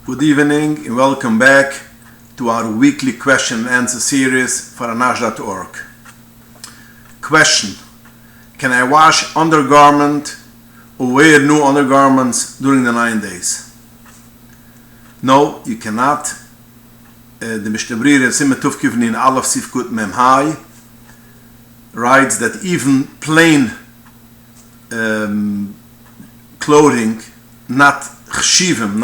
Good evening and welcome back to our weekly question and answer series for Anash.org. Question: can I wash undergarment or wear new undergarments during the 9 days? No, you cannot. The Mishnah Berurah Siman Tuf Kivnin Aleph Sif Kut Mem Hai writes that even plain clothing, not chshivim,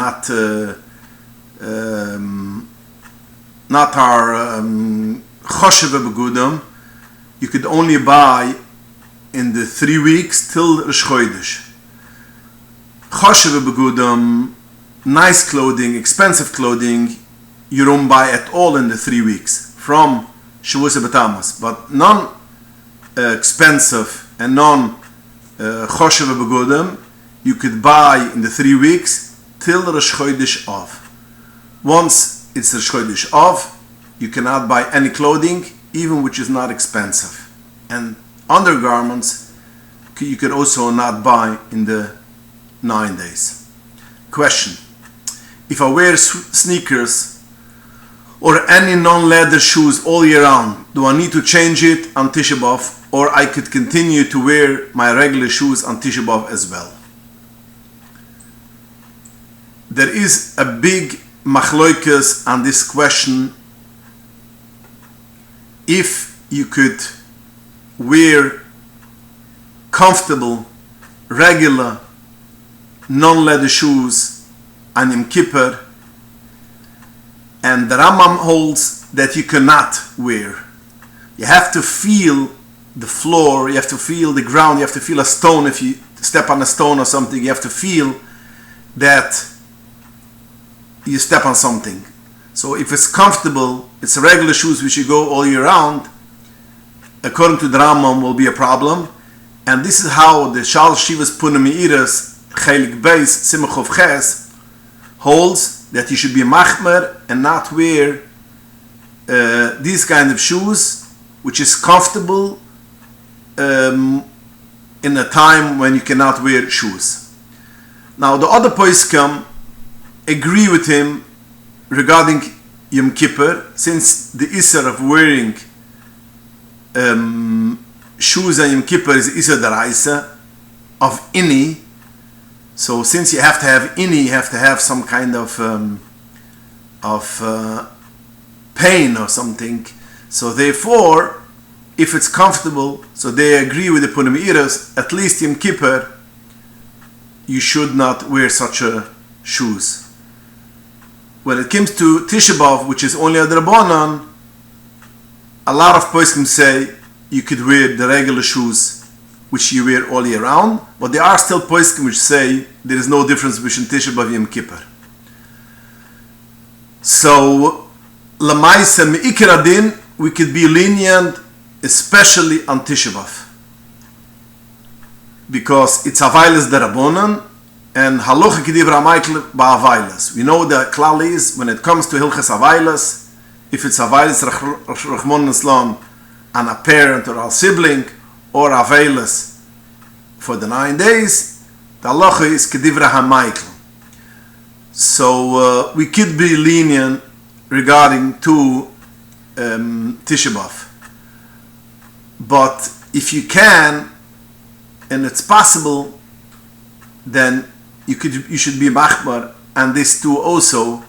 not our choshev begudam, you could only buy in the 3 weeks till Rosh Chodesh. Choshev begudam, nice clothing, expensive clothing, you don't buy at all in the 3 weeks from Shavuos B'Tamas, but non-expensive and non-choshev begudam you could buy in the 3 weeks till Rosh Chodesh Av. Once it's Rosh Chodesh Av, you cannot buy any clothing, even which is not expensive. And undergarments you could also not buy in the 9 days. Question: if I wear sneakers or any non-leather shoes all year round, do I need to change it on Tisha B'Av, or I could continue to wear my regular shoes on Tisha B'Av as well? There is a big machloikas on this question. If you could wear comfortable, regular, non-leather shoes on Yom Kippur, and the Rambam holds that you cannot wear. You have to feel the floor, you have to feel the ground, you have to feel a stone. If you step on a stone or something, you have to feel that you step on something. So if it's comfortable, it's regular shoes which you go all year round, according to the Rambam, will be a problem. And this is how the Shal Shivas Punami'iras Chelik Beis Simchov Ches holds that you should be machmer and not wear these kind of shoes, which is comfortable in a time when you cannot wear shoes. Now the other poskim agree with him regarding Yom Kippur, since the Isser of wearing shoes on Yom Kippur is Isser Daraisa of Ini. So since you have to have Ini, you have to have some kind of pain or something. So therefore, if it's comfortable, so they agree with the Punami'iras, at least Yom Kippur, you should not wear such shoes. When it comes to Tisha B'Av, which is only a Drabanan, a lot of poskim say you could wear the regular shoes which you wear all year round, but there are still poskim which say there is no difference between Tisha B'Av and Yom Kippur. So, Lamaisa Me'ikar Adin, we could be lenient, especially on Tisha B'Av, because it's Havailas Darabonan, and Halacha Kedivra Michael Ba'Havailas. We know the klal is, when it comes to Hilchas Havailas, if it's Havailas Rachmon Islam on a parent or a sibling, or Havailas for the 9 days, the Halacha is Kedivra HaMichael. So we could be lenient regarding to Tisha B'Av. But if you can, and it's possible, then you should be machmar, and this too also,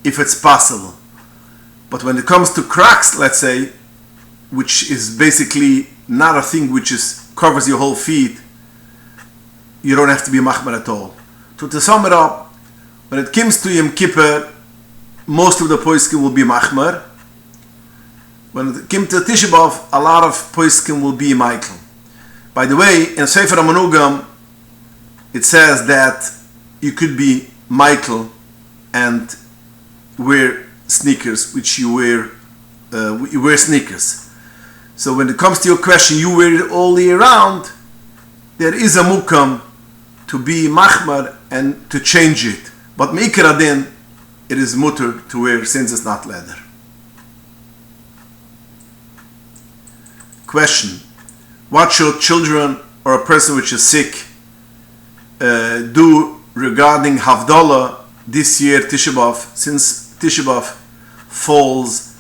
if it's possible. But when it comes to cracks, let's say, which is basically not a thing which covers your whole feet, you don't have to be machmar at all. To sum it up, when it comes to Yom Kippur, most of the poskim will be machmar. When it comes to Tisha B'Av, a lot of poskim will be Michael. By the way, in Sefer HaManugam, it says that you could be Michael and wear sneakers, which you wear sneakers. So when it comes to your question, you wear it all year round, there is a mukam to be machmar and to change it. But me'ikar adin, it is mutter to wear since it's not leather. Question: what should children or a person which is sick do regarding Havdalah this year Tisha B'Av, since Tisha B'Av falls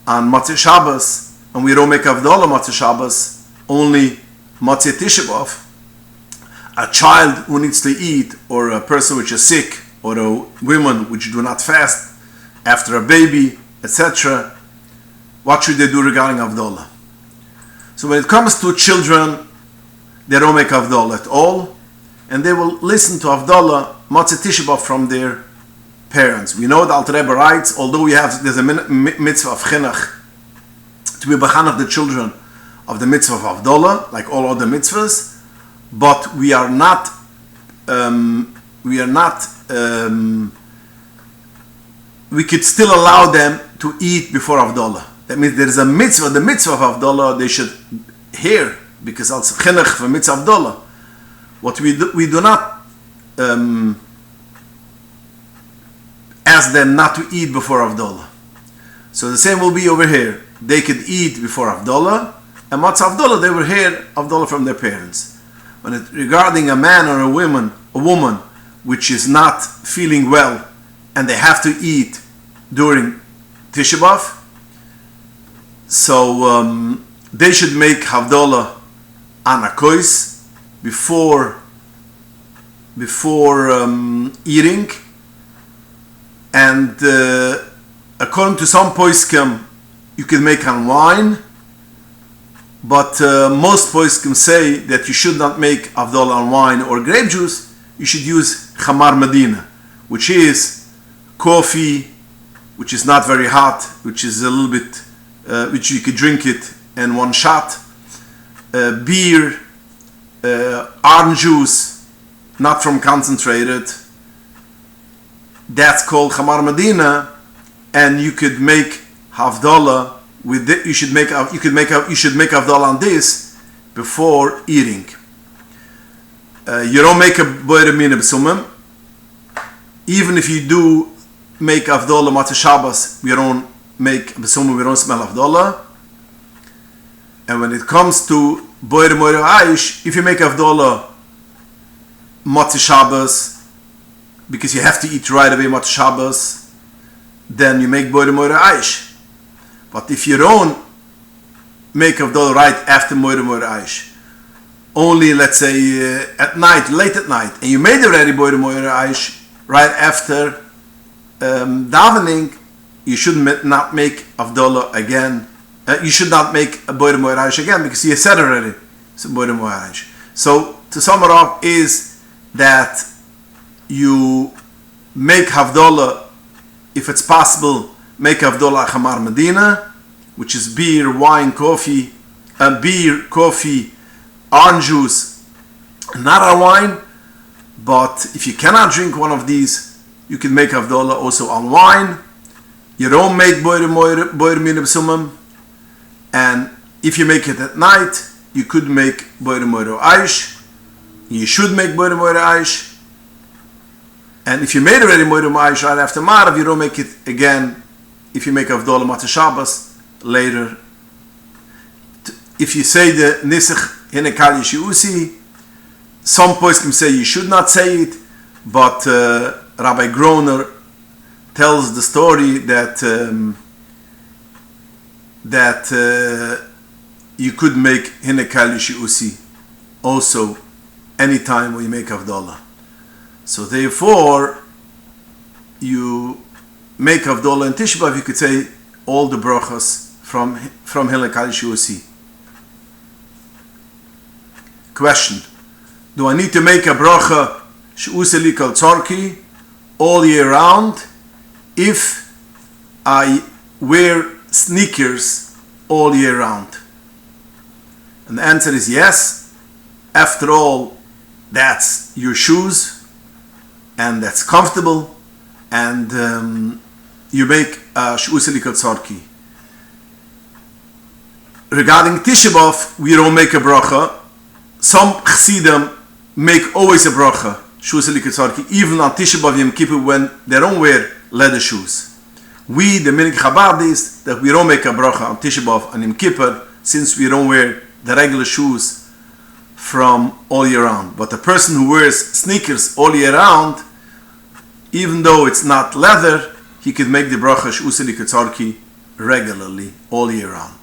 on Matzah Shabbos, and we don't make Havdalah Matzah Shabbos, only Matzah Tisha B'Av, a child who needs to eat, or a person which is sick, or a woman which do not fast after a baby, etc., what should they do regarding Havdalah? So when it comes to children, they don't make Havdalah at all, and they will listen to Havdalah Matzah Tisha B'Av from their parents. We know the Alter Rebbe writes, although there's a mitzvah of chinuch to be bechanach the children of the mitzvah of Havdalah, like all other mitzvahs, but we could still allow them to eat before Havdalah. That means there is a mitzvah, the mitzvah of Havdalah they should hear, because it's chinuch for mitzvah Havdalah. What we do not ask them not to eat before Havdalah. So the same will be over here. They could eat before Havdalah, and Matzah Havdalah, they will hear Havdalah from their parents. Regarding a man or a woman which is not feeling well, and they have to eat during Tisha B'Av, so they should make Havdalah on a kois before eating, and according to some poskim, you can make on wine, but most poskim say that you should not make Havdalah on wine or grape juice. You should use Chamar Medina, which is coffee, which is not very hot, which is a little bit, which you could drink it in one shot, beer, orange juice, not from concentrated. That's called Chamar Medina, and you could make Havdalah with it. You should make Havdalah on this before eating. You don't make a boire mina b'sumim. Even if you do make Havdalah Matzah Shabbos, we don't make b'sumim. We don't smell Havdalah. And when it comes to boire moire aish, if you make Havdalah Matzah Shabbos, because you have to eat right away Matzah Shabbos, then you make boire moire aish. But if you don't make Havdalah right after moire moire aish, only let's say at night, late at night, and you made already boire moire aish right after davening, you should not make Havdalah again. You should not make a boire moire aish again, because you said already it's a boire moire aish. So to sum it up is that you make Havdalah, if it's possible, make Havdalah Chamar Medina, which is beer, wine, coffee, orange juice, not a wine. But if you cannot drink one of these, you can make Havdalah also on wine. You don't make boire mina b'sumim, and if you make it at night, you could make boire moire aish. You should make boire moire aish. And if you made already moire moire aish right after Marav, you don't make it again if you make Havdalah Matzah Shabbos later. If you say the Nisach Hinekal Yeshiusi, some poskim say you should not say it, but Rabbi Groner tells the story that you could make Hinekal Yeshiusi also anytime when you make Havdalah. So therefore, you make Havdalah in Tisha B'Av, you could say all the brachas from Hinekal Yeshiusi. Question: do I need to make a bracha she'useli kol tzorki all year round if I wear sneakers all year round? And the answer is yes. After all, that's your shoes, and that's comfortable, and you make she'useli kol tzorki. Regarding Tisha B'Av, we don't make a bracha. Some Chassidim make always a bracha, she'useli kol tzorki, even on Tisha B'Av Yom Kippur when they don't wear leather shoes. We, the Minig Chabadis, that we don't make a bracha on Tisha B'Av and Yom Kippur, since we don't wear the regular shoes from all year round. But the person who wears sneakers all year round, even though it's not leather, he could make the bracha Sh'useli Ketzarki regularly, all year round.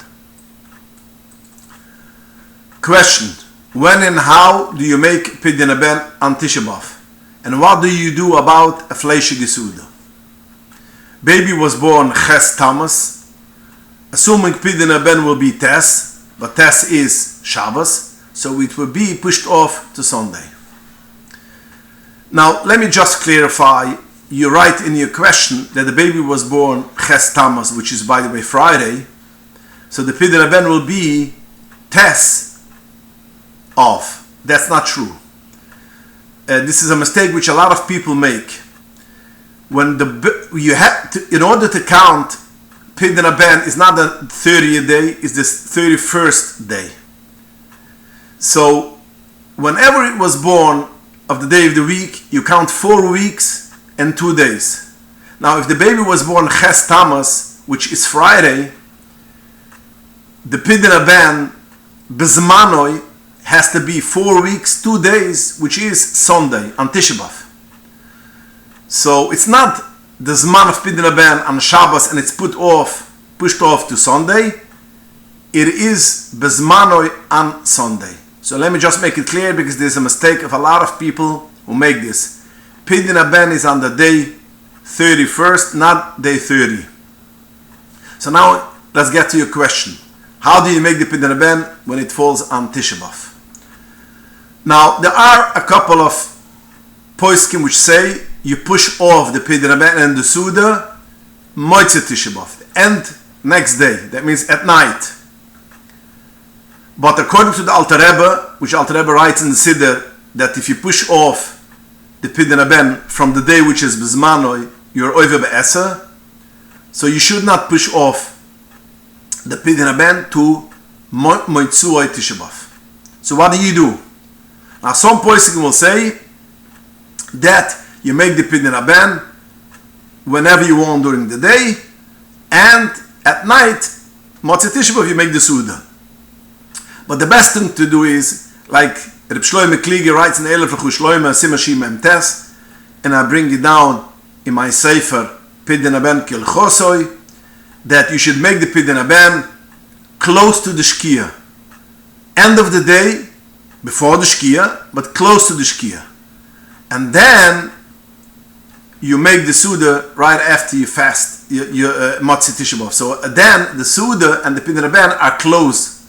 Question: when and how do you make Pidyon HaBen on Tisha B'Av? And what do you do about a fleishige Suda? Baby was born Ches Tammuz, assuming Pidyon HaBen will be Tes, but Tes is Shabbos, so it will be pushed off to Sunday. Now, let me just clarify. You write in your question that the baby was born Ches Tammuz, which is, by the way, Friday, so the Pidyon HaBen will be Tes of. That's not true. This is a mistake which a lot of people make. When you have to, in order to count, Pidyon HaBen is not the 30th day, it's the 31st day. So whenever it was born of the day of the week, you count 4 weeks and 2 days. Now if the baby was born Ches Tammuz, which is Friday, the Pidyon HaBen Bezmanoi has to be 4 weeks, 2 days, which is Sunday, on Tisha B'Av. So it's not the Zman of Pidyon HaBen on Shabbos and it's pushed off to Sunday. It is Bezmanoi on Sunday. So let me just make it clear, because there's a mistake of a lot of people who make this. Pidyon HaBen is on the day 31st, not day 30. So now let's get to your question. How do you make the Pidyon HaBen when it falls on Tisha B'Av? Now, there are a couple of poskim which say you push off the Pidyon HaBen and the Suda Motzei Tisha B'Av, the end next day. That means at night. But according to the Alter Rebbe, which Alter Rebbe writes in the Siddur, that if you push off the Pidyon HaBen from the day which is Bezmanoi, you're over be'eser. So you should not push off the Pidyon HaBen to Motzei Tisha B'Av. So what do? Now some poskim will say that you make the Pidyon HaBen whenever you want during the day, and at night, Motzei Tisha B'Av, you make the Suda. But the best thing to do is, like Reb Shloime Kliger writes in Elef L'chu Shloime Simashim Emtes, and I bring it down in my Sefer Pidyon HaBen Kilchosoi, that you should make the Pidyon HaBen close to the Shkia. End of the day, before the Shkia, but close to the Shkia. And then you make the Suda right after you fast, Motzei Tisha B'Av. So then the Suda and the Pidyon HaBen are close.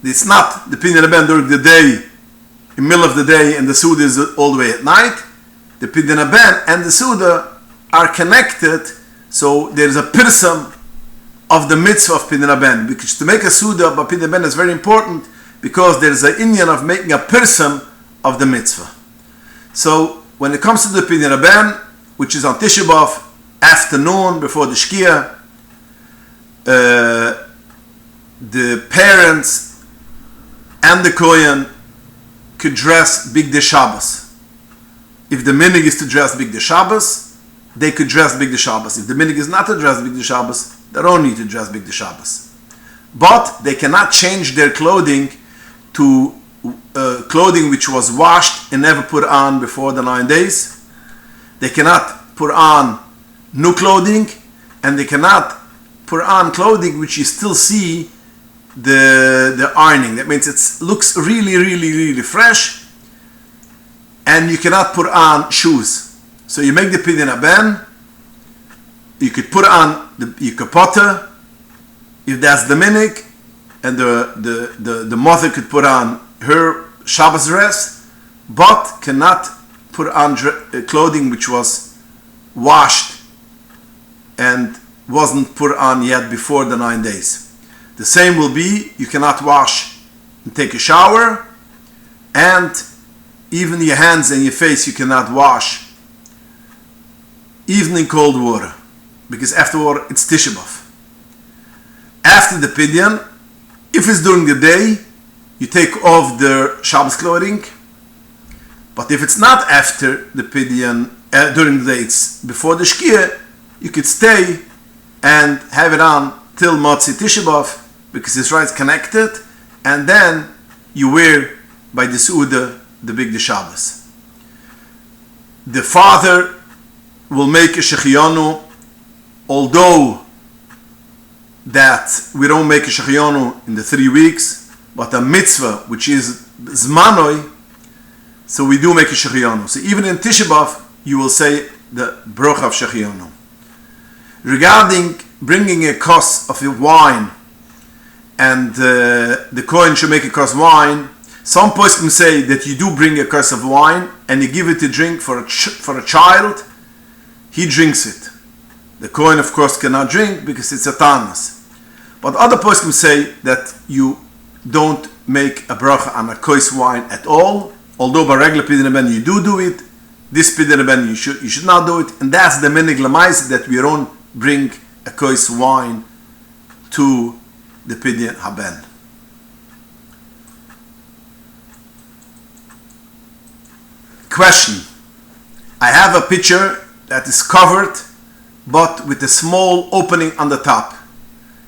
It's not the Pidyon HaBen during the day, in the middle of the day, and the Suda is all the way at night. The Pidyon HaBen and the Suda are connected, so there is a pirsum of the mitzvah of Pidyon HaBen. Because to make a Suda by Pidyon HaBen is very important, because there is an inyan of making a pirsum of the mitzvah. So when it comes to the Pidyon HaBen, which is on Tisha B'Av, afternoon before the Shkia, the parents and the Kohen could dress Bigdei Shabbos. If the minig is to dress Bigdei Shabbos, they could dress Bigdei Shabbos. If the minig is not to dress Bigdei Shabbos, they don't need to dress Bigdei Shabbos. But they cannot change their clothing to clothing which was washed and never put on before the 9 days. They cannot put on new clothing, and they cannot put on clothing which you still see the ironing. That means it looks really, really, really fresh, and you cannot put on shoes. So you make the Pidyon HaBen, you could put on the Yikapota, if that's the minig, and the mother could put on her Shabbos dress, but cannot put on clothing which was washed and wasn't put on yet before the 9 days. The same will be, you cannot wash and take a shower, and even your hands and your face you cannot wash, even in cold water, because afterward it's Tisha B'Av. After the Pidyon, if it's during the day, you take off the Shabbos clothing, but if it's not after the Pidyon, during the day, it's before the Shkia, you could stay and have it on till Motzei Tisha B'Av, because it's right connected, and then you wear by the Suda the Bigdei Shabbos. The father will make a Shechianu, although that we don't make a Shechianu in the 3 weeks, but a mitzvah, which is Zmanoi, so we do make a Shechianu. So even in Tisha B'Av, you will say the Brocha of Shechianu. Regarding bringing a kos of wine, and the Kohen should make a kos of wine, some poskim say that you do bring a kos of wine and you give it to drink for a child, he drinks it. The Kohen, of course, cannot drink because it's a tanas. But other poskim say that you don't make a bracha on a kos wine at all, although by regular Pidyon HaBen you do it. This Pidyon HaBen you should not do it, and that's the minig l'maisa that we don't bring a kos wine to the Pidyon HaBen. Question: I have a pitcher that is covered but with a small opening on the top.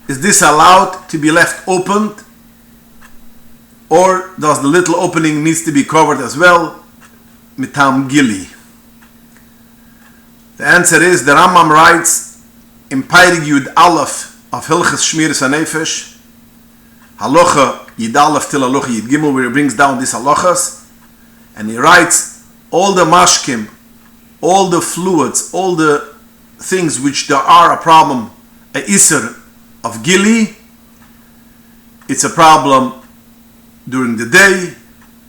Is this allowed to be left opened, or does the little opening needs to be covered as well? Mitam Giluy. The answer is, the Rambam writes in Peirig Yud Aleph of Hilchas Shmiras HaNefesh, Halacha Yid Aleph till Halacha Yid Gimel, where he brings down these halachas, and he writes all the mashkim, all the fluids, all the things which there are a problem, a iser of Giluy, it's a problem during the day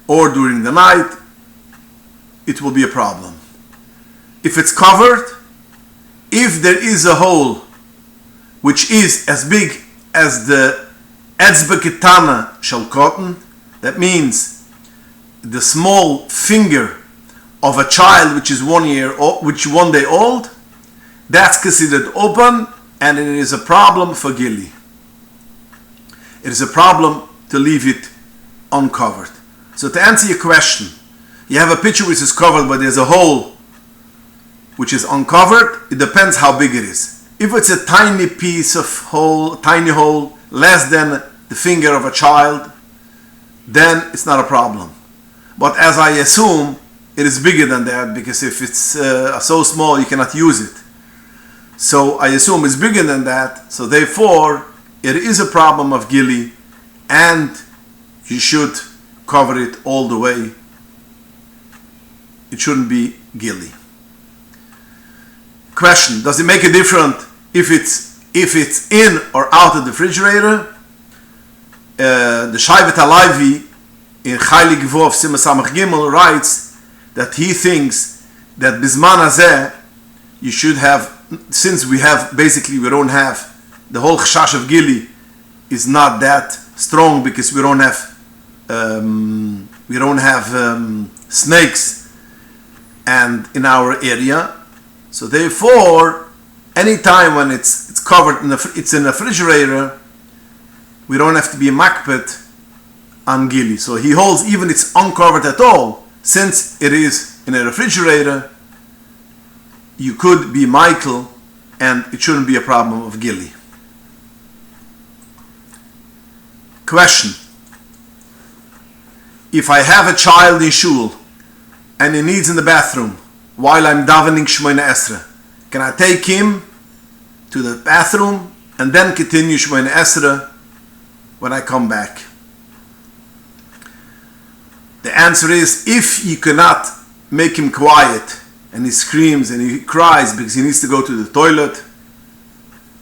or during the night, it will be a problem. If it's covered, if there is a hole which is as big as the etzba ketana shel cotton, that means the small finger of a child which is 1 year old, which 1 day old, that's considered open, and it is a problem for Giluy. It is a problem to leave it uncovered. So to answer your question, you have a pitcher which is covered but there's a hole which is uncovered. It depends how big it is. If it's a tiny piece of hole, tiny hole, less than the finger of a child, then it's not a problem. But as I assume, it is bigger than that, because if it's so small you cannot use it. So I assume it's bigger than that, so therefore it is a problem of Giluy, and you should cover it all the way. It shouldn't be Giluy. Question: does it make a difference if it's in or out of the refrigerator? The Shaivet HaLevi in Chaylik Vov Sima Samach Gimel writes that he thinks that Bizman Hazeh you should have, since we don't have the whole Chashash of Giluy is not that strong, because we don't have snakes and in our area. So therefore, any time when it's covered it's in a refrigerator, we don't have to be makpet on Giluy. So he holds even it's uncovered at all, since it is in a refrigerator, you could be Michael, and it shouldn't be a problem of Giluy. Question: if I have a child in shul and he needs in the bathroom while I'm davening Shmoyne Esrei, can I take him to the bathroom and then continue Shmoyne Esrei when I come back? The answer is, if you cannot make him quiet and he screams and he cries because he needs to go to the toilet,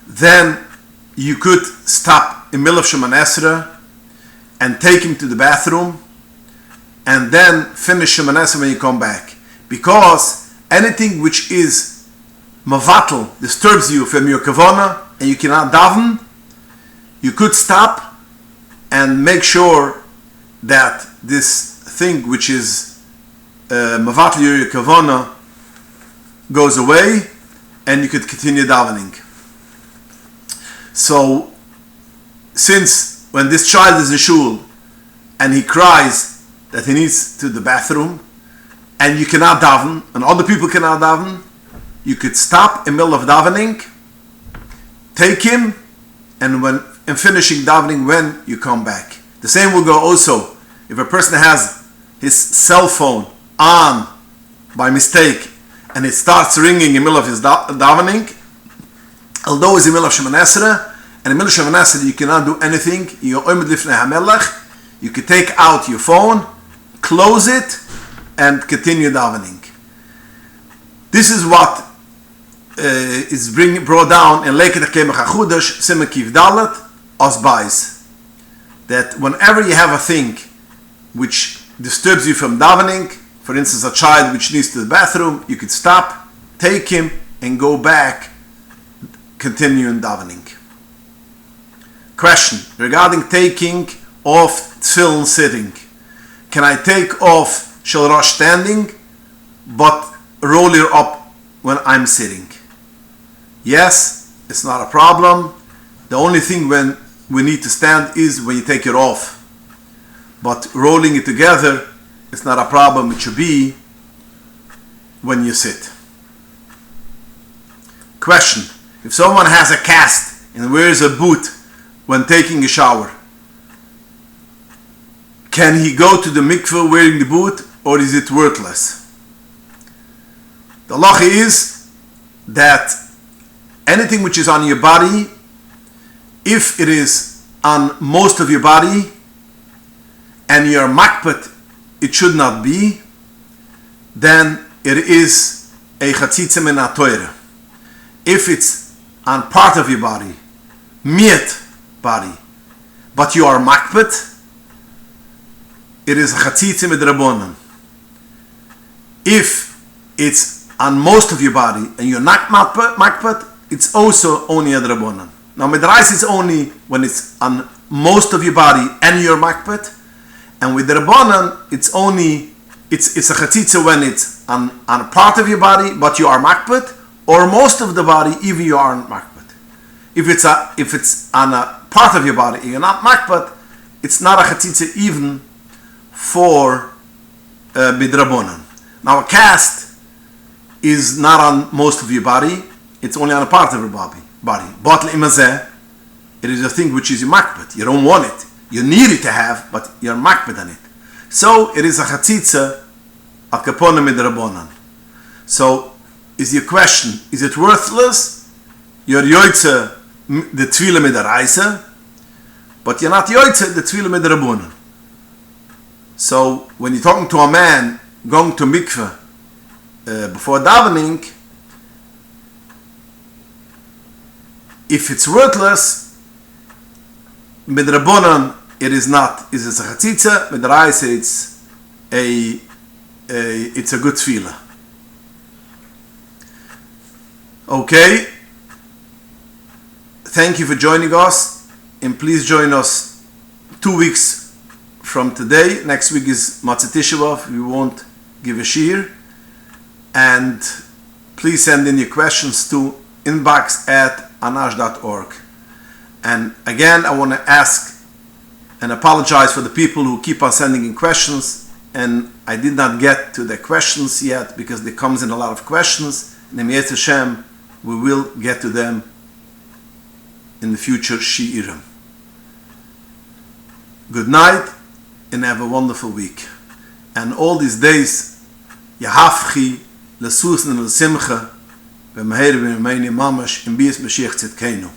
then you could stop in middle of Shmoyne Esrei and take him to the bathroom and then finish Shmoyne Esrei when you come back. Because anything which is mavatal, disturbs you from your kavana and you cannot daven, you could stop and make sure that this thing which is mavatal your kavana goes away, and you could continue davening. So since when this child is in shul and he cries that he needs to the bathroom and you cannot daven and other people cannot daven, you could stop in the middle of davening, take him, and finishing davening when you come back. The same will go also if a person has his cell phone on by mistake and it starts ringing in the middle of his davening, although it's in the middle of Shemoneh Esrei, and in the middle of Shemoneh Esrei you cannot do anything, you can take out your phone, close it, and continue davening. This is what is brought down in Lekei Kemach HaChudash, Siman Kif Dalet, Osbais, that whenever you have a thing which disturbs you from davening, for instance a child which needs to the bathroom, you could stop, take him, and go back, continue in davening. Question regarding taking off tefillin sitting. Can I take off shel rosh standing, but roll it up when I'm sitting? Yes, it's not a problem. The only thing when we need to stand is when you take it off. But rolling it together, it's not a problem. It should be when you sit. Question. If someone has a cast and wears a boot when taking a shower, can he go to the mikveh wearing the boot, or is it worthless? The halacha is that anything which is on your body, if it is on most of your body and your makpet it should not be, then it is a chatzitza min ha-Torah. If it's on part of your body, miet body, but you are makpet, it is a chatzitza midrabanan. If it's on most of your body and you're not makpet, it's also only a drabonan. Now midrash is only when it's on most of your body and you're makpet, and with the drabonan it's a chatzitza when it's on a part of your body but you are makpet, or most of the body even you aren't makpet. If it's on a part of your body and you're not makpet, it's not a chatzitza even for bidrabonan. Now a cast is not on most of your body, it's only on a part of your body. But le'imazeh, it is a thing which is your makbet. You don't want it. You need it to have, but you're makbet on it. So it is a chatzitza al kapona midrabonan. So is your question, is it worthless? You're yoytze the tefillah midaraisa, but you're not yoytze the tefillah midrabonan. So when you're talking to a man going to mikveh before davening, if it's worthless, midrabonan it is not. Is it a chatzitza? Midraisa it's a good tefillah. Okay. Thank you for joining us, and please join us 2 weeks from today. Next week is Tisha B'Av. We won't give a shir, and please send in your questions to inbox@Anash.org. And again, I want to ask and apologize for the people who keep on sending in questions, and I did not get to the questions yet because there comes in a lot of questions. And Yetz Hashem, we will get to them in the future shi'irim. Good night and have a wonderful week. And all these days, Yahafchi, Lesusen and Simcha, B'Meher B'Meini Mamash, in Bias Mashiach Tzidkeinu.